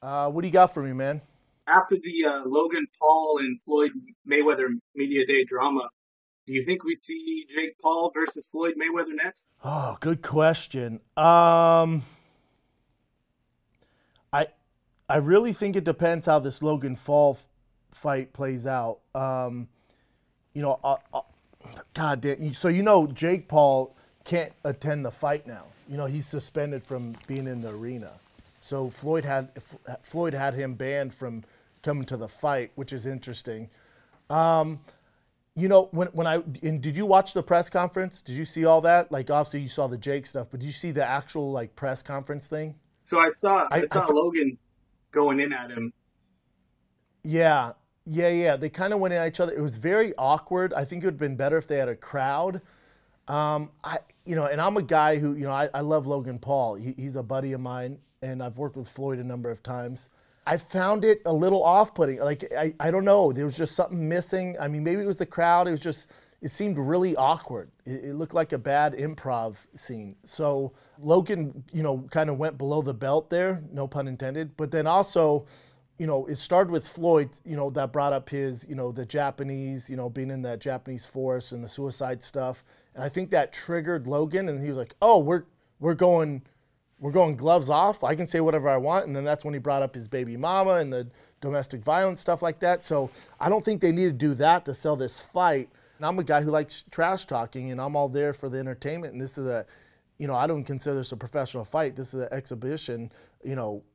What do you got for me, man? After the Logan Paul and Floyd Mayweather media day drama, do you think we see Jake Paul versus Floyd Mayweather next? Oh, good question. I I really think it depends how this Logan fight plays out. You know, God damn. So Jake Paul can't attend the fight now. He's suspended from being in the arena. So Floyd had him banned from coming to the fight, which is interesting. Um, did you watch the press conference? Did you see all that? Like, obviously you saw the Jake stuff, but did you see the actual like press conference thing? So I saw I, I I saw Logan going in at him. Yeah, yeah. They kind of went at each other. It was very awkward. I think it would have been better if they had a crowd. And I'm a guy who, I love Logan Paul. He's a buddy of mine, and I've worked with Floyd a number of times. I found it a little off-putting. Like, I don't know. There was just something missing. I mean, maybe it was the crowd. It seemed really awkward. It looked like a bad improv scene. So Logan, kind of went below the belt there, no pun intended. But then also, it started with Floyd, that brought up his, the Japanese, being in that Japanese force and the suicide stuff. And I think that triggered Logan, and he was like, "Oh, we're going we're going gloves off. I can say whatever I want." And then that's when he brought up his baby mama and the domestic violence stuff like that. So I don't think they need to do that to sell this fight. And I'm a guy who likes trash talking, and I'm all there for the entertainment. And this is I don't consider this a professional fight. This is an exhibition,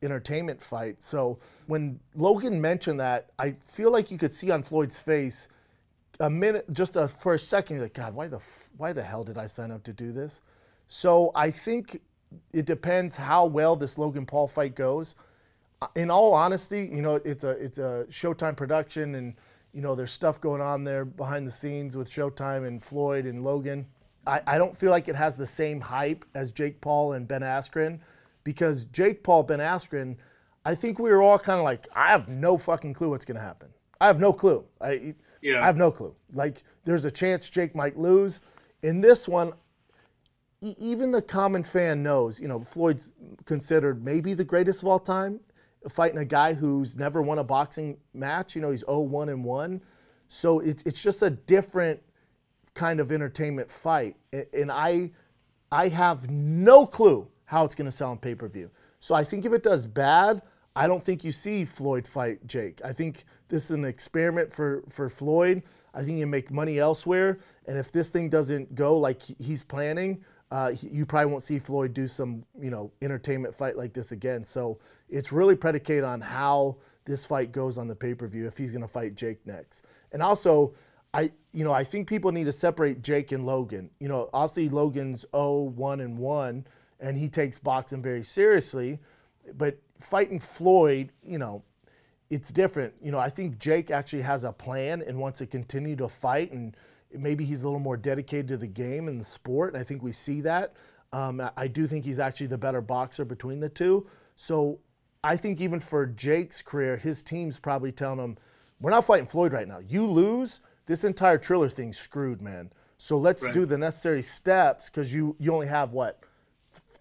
entertainment fight. So when Logan mentioned that, I feel like you could see on Floyd's face a minute, for a second, like, God, why the hell did I sign up to do this? So I think it depends how well this Logan Paul fight goes. In all honesty, it's a Showtime production, and there's stuff going on there behind the scenes with Showtime and Floyd and Logan. I don't feel like it has the same hype as Jake Paul and Ben Askren, because Jake Paul, Ben Askren, I think we were all kind of like, I have no fucking clue what's going to happen. I have no clue. I Yeah. have no clue. Like, there's a chance Jake might lose. In this one, even the common fan knows, Floyd's considered maybe the greatest of all time, fighting a guy who's never won a boxing match. He's 0-1-1. So it's just a different kind of entertainment fight. And I have no clue how it's going to sell on pay-per-view. So I think if it does bad, I don't think you see Floyd fight Jake. I think this is an experiment for Floyd. I think you make money elsewhere. And if this thing doesn't go like he's planning, you probably won't see Floyd do some, entertainment fight like this again. So it's really predicated on how this fight goes on the pay-per-view if he's going to fight Jake next. And also, I think people need to separate Jake and Logan. Obviously Logan's 0-1-1, and he takes boxing very seriously, but fighting Floyd, it's different. I think Jake actually has a plan and wants to continue to fight, and maybe he's a little more dedicated to the game and the sport. And I think we see that. I do think he's actually the better boxer between the two. So I think even for Jake's career, his team's probably telling him, "We're not fighting Floyd right now. You lose, this entire Triller thing's screwed, man. So let's Right. do the necessary steps, because you only have what,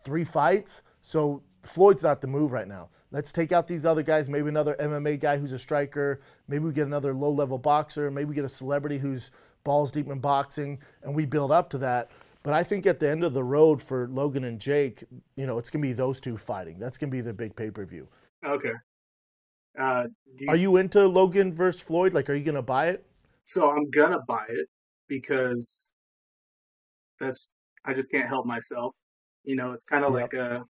3 fights. So Floyd's not the move right now. Let's take out these other guys. Maybe another MMA guy who's a striker. Maybe we get another low-level boxer. Maybe we get a celebrity who's balls deep in boxing, and we build up to that." But I think at the end of the road for Logan and Jake, it's gonna be those two fighting. That's gonna be the big pay-per-view. Okay. Uh, do you? Are you into Logan versus Floyd? Like, are you gonna buy it? So I'm gonna buy it because that's I just can't help myself. It's kind of like Yep. a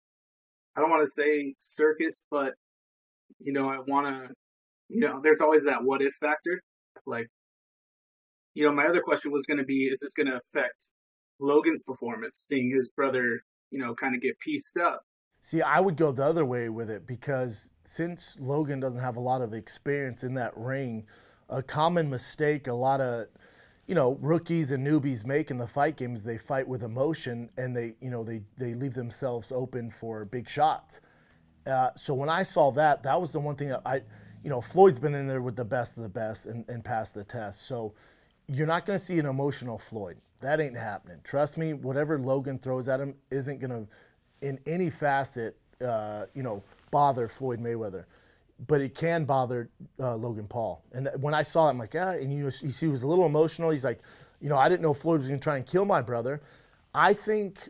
I don't want to say circus, but I want to. There's always that what if factor. Like, my other question was going to be, is this going to affect Logan's performance, seeing his brother, kind of get pieced up? See, I would go the other way with it, because since Logan doesn't have a lot of experience in that ring, a common mistake a lot of rookies and newbies make in the fight game is they fight with emotion, and they leave themselves open for big shots. So when I saw that, that was the one thing that Floyd's been in there with the best of the best, and passed the test. So you're not going to see an emotional Floyd. That ain't happening. Trust me, whatever Logan throws at him isn't going to, in any facet, bother Floyd Mayweather, but it can bother Logan Paul. And when I saw it, I'm like, yeah. And you see, he was a little emotional. He's like, I didn't know Floyd was going to try and kill my brother. I think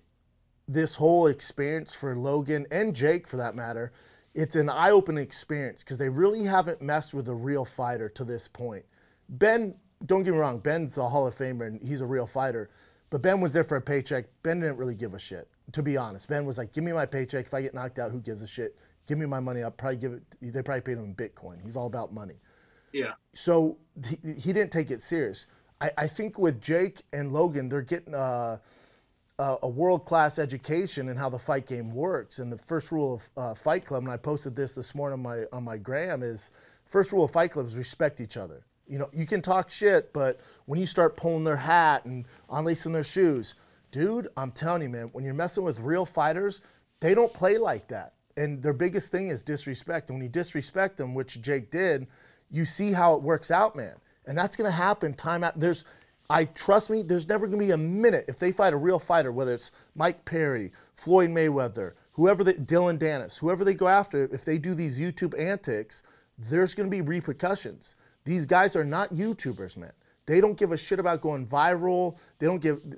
this whole experience for Logan and Jake, for that matter, it's an eye-opening experience because they really haven't messed with a real fighter to this point. Ben, don't get me wrong, Ben's a Hall of Famer and he's a real fighter, but Ben was there for a paycheck. Ben didn't really give a shit, to be honest. Ben was like, give me my paycheck. If I get knocked out, who gives a shit? Give me my money. I'll probably give it. They probably paid him in Bitcoin. He's all about money. Yeah. So he didn't take it serious. I think with Jake and Logan, they're getting a world-class education in how the fight game works. And the first rule of Fight Club, and I posted this morning on my gram, is first rule of Fight Club is respect each other. You can talk shit, but when you start pulling their hat and unlacing their shoes, dude, I'm telling you, man, when you're messing with real fighters, they don't play like that. And their biggest thing is disrespect. And when you disrespect them, which Jake did, you see how it works out, man. And that's going to happen time out. Trust me, there's never going to be a minute if they fight a real fighter, whether it's Mike Perry, Floyd Mayweather, Dylan Dennis, whoever they go after, if they do these YouTube antics, there's going to be repercussions. These guys are not YouTubers, man. They don't give a shit about going viral.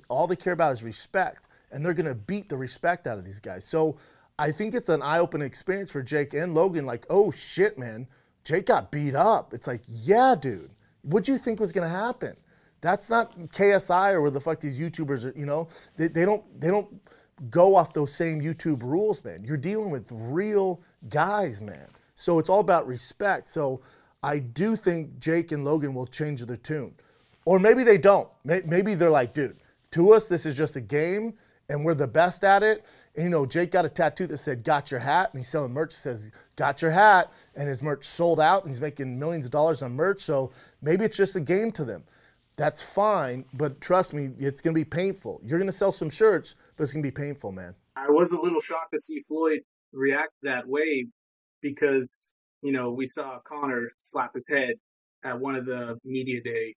All they care about is respect. And they're going to beat the respect out of these guys. So I think it's an eye-opening experience for Jake and Logan. Like, oh shit, man, Jake got beat up. It's like, yeah, dude. What'd you think was going to happen? That's not KSI or where the fuck these YouTubers are, they don't go off those same YouTube rules, man. You're dealing with real guys, man. So it's all about respect. So I do think Jake and Logan will change their tune. Or maybe they don't. Maybe they're like, dude, to us, this is just a game and we're the best at it. And, Jake got a tattoo that said, got your hat. And he's selling merch that says, got your hat. And his merch sold out and he's making millions of dollars on merch. So maybe it's just a game to them. That's fine. But trust me, it's going to be painful. You're going to sell some shirts, but it's going to be painful, man. I was a little shocked to see Floyd react that way because, we saw Conor slap his head at one of the media day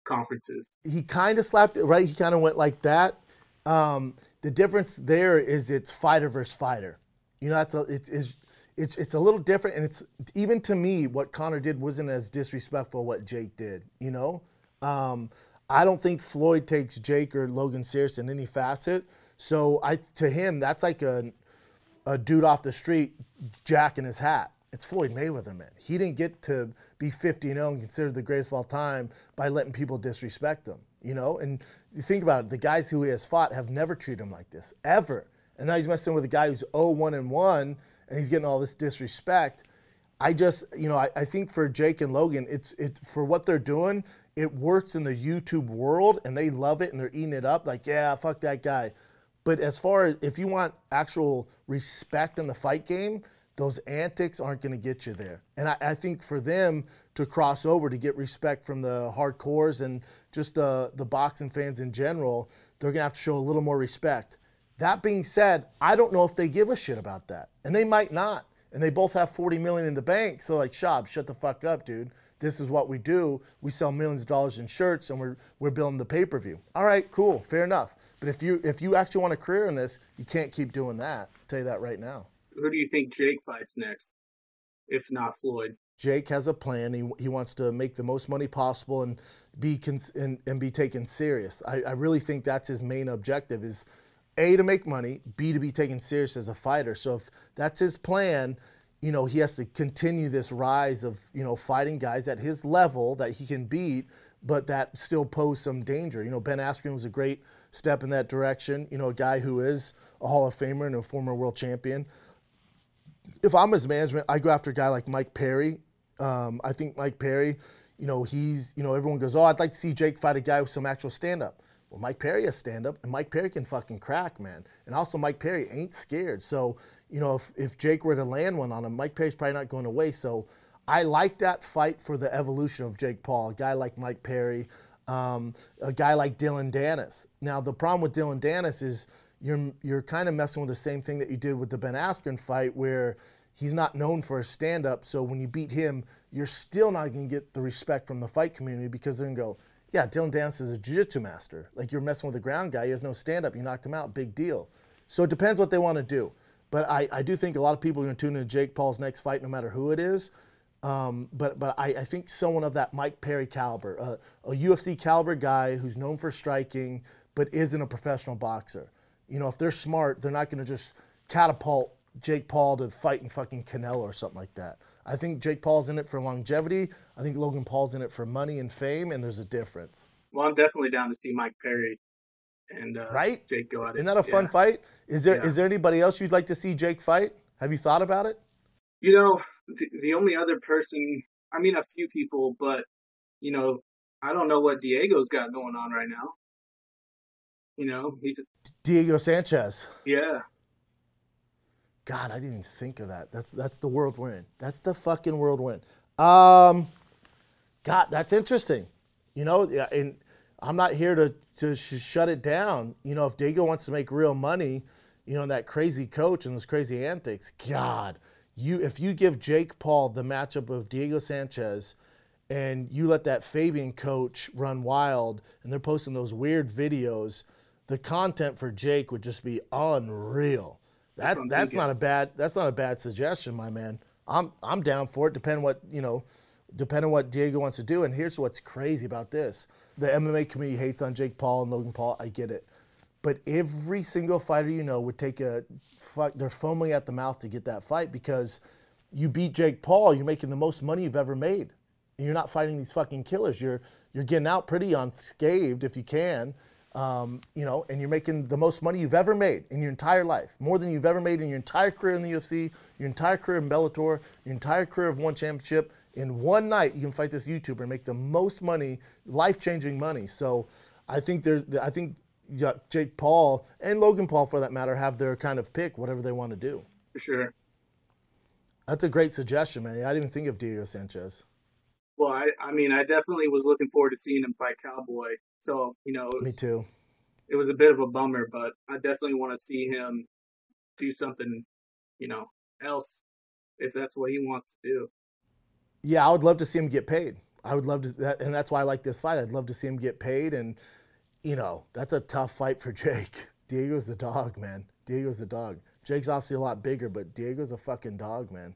conferences. He kind of slapped it, right? He kind of went like that. The difference there is it's fighter versus fighter. It's a little different, and it's even to me what Conor did wasn't as disrespectful what Jake did. I don't think Floyd takes Jake or Logan serious in any facet. So to him, that's like a dude off the street jacking his hat. It's Floyd Mayweather, man. He didn't get to be 50-0 and considered the greatest of all time by letting people disrespect him, And you think about it, the guys who he has fought have never treated him like this, ever. And now he's messing with a guy who's 0-1-1, and he's getting all this disrespect. I think for Jake and Logan, it's for what they're doing, it works in the YouTube world, and they love it, and they're eating it up. Like, yeah, fuck that guy. But as far as if you want actual respect in the fight game, those antics aren't going to get you there. And I think for them to cross over to get respect from the hardcores and just the boxing fans in general, they're going to have to show a little more respect. That being said, I don't know if they give a shit about that. And they might not. And they both have $40 million in the bank. So like, Schaub, shut the fuck up, dude. This is what we do. We sell millions of dollars in shirts and we're building the pay-per-view. All right, cool, fair enough. But if you actually want a career in this, you can't keep doing that. I'll tell you that right now. Who do you think Jake fights next, if not Floyd? Jake has a plan. He wants to make the most money possible and be taken serious. I really think that's his main objective is A, to make money, B, to be taken serious as a fighter. So if that's his plan, he has to continue this rise of, fighting guys at his level that he can beat, but that still pose some danger. Ben Askren was a great step in that direction. A guy who is a Hall of Famer and a former world champion. If I'm his management, I go after a guy like Mike Perry. I think Mike Perry, everyone goes, oh, I'd like to see Jake fight a guy with some actual stand-up. Well, Mike Perry has stand-up, and Mike Perry can fucking crack, man. And also, Mike Perry ain't scared. So, if Jake were to land one on him, Mike Perry's probably not going away. So, I like that fight for the evolution of Jake Paul. A guy like Mike Perry, a guy like Dylan Dennis. Now, the problem with Dylan Dennis is you're kind of messing with the same thing that you did with the Ben Askren fight, where he's not known for a stand-up. So when you beat him, you're still not going to get the respect from the fight community because they're going to go, yeah, Dylan Dennis is a jiu-jitsu master. Like, you're messing with a ground guy. He has no stand-up. You knocked him out. Big deal. So it depends what they want to do. But I do think a lot of people are going to tune into Jake Paul's next fight, no matter who it is. But I think someone of that Mike Perry caliber, a UFC caliber guy who's known for striking, but isn't a professional boxer. You know, if they're smart, they're not going to just catapult Jake Paul to fight in fucking Canelo or something like that. I think Jake Paul's in it for longevity. I think Logan Paul's in it for money and fame, and there's a difference. Well, I'm definitely down to see Mike Perry and right? Jake go at it. Isn't that a fun fight? Is there anybody else you'd like to see Jake fight? Have you thought about it? You know, the only other person, I mean, a few people, but, you know, I don't know what Diego's got going on right now. You know, he's Diego Sanchez. Yeah. God, I didn't even think of that. That's the world we're in. That's the fucking world we're in. God, that's interesting. You know, and I'm not here to shut it down. You know, if Diego wants to make real money, you know, and that crazy coach and those crazy antics, God, if you give Jake Paul the matchup of Diego Sanchez and you let that Fabian coach run wild and they're posting those weird videos, the content for Jake would just be unreal. That's not a bad suggestion, my man. I'm down for it. Depending on what Diego wants to do. And here's what's crazy about this: the MMA community hates on Jake Paul and Logan Paul. I get it, but every single fighter you know would take they're foaming at the mouth to get that fight because you beat Jake Paul, you're making the most money you've ever made, and you're not fighting these fucking killers. You're getting out pretty unscathed if you can. You know, and you're making the most money you've ever made in your entire life, more than you've ever made in your entire career in the UFC, your entire career in Bellator, your entire career of one championship. In one night, you can fight this YouTuber and make the most money, life-changing money. So I think Jake Paul and Logan Paul, for that matter, have their kind of pick, whatever they want to do. For sure. That's a great suggestion, man. I didn't even think of Diego Sanchez. Well, I mean, I definitely was looking forward to seeing him fight Cowboy. So, you know, Me too. It was a bit of a bummer, but I definitely want to see him do something, you know, else if that's what he wants to do. Yeah, I would love to see him get paid. I would love to, and that's why I like this fight. I'd love to see him get paid, and you know, that's a tough fight for Jake. Diego's the dog, man. Diego's the dog. Jake's obviously a lot bigger, but Diego's a fucking dog, man.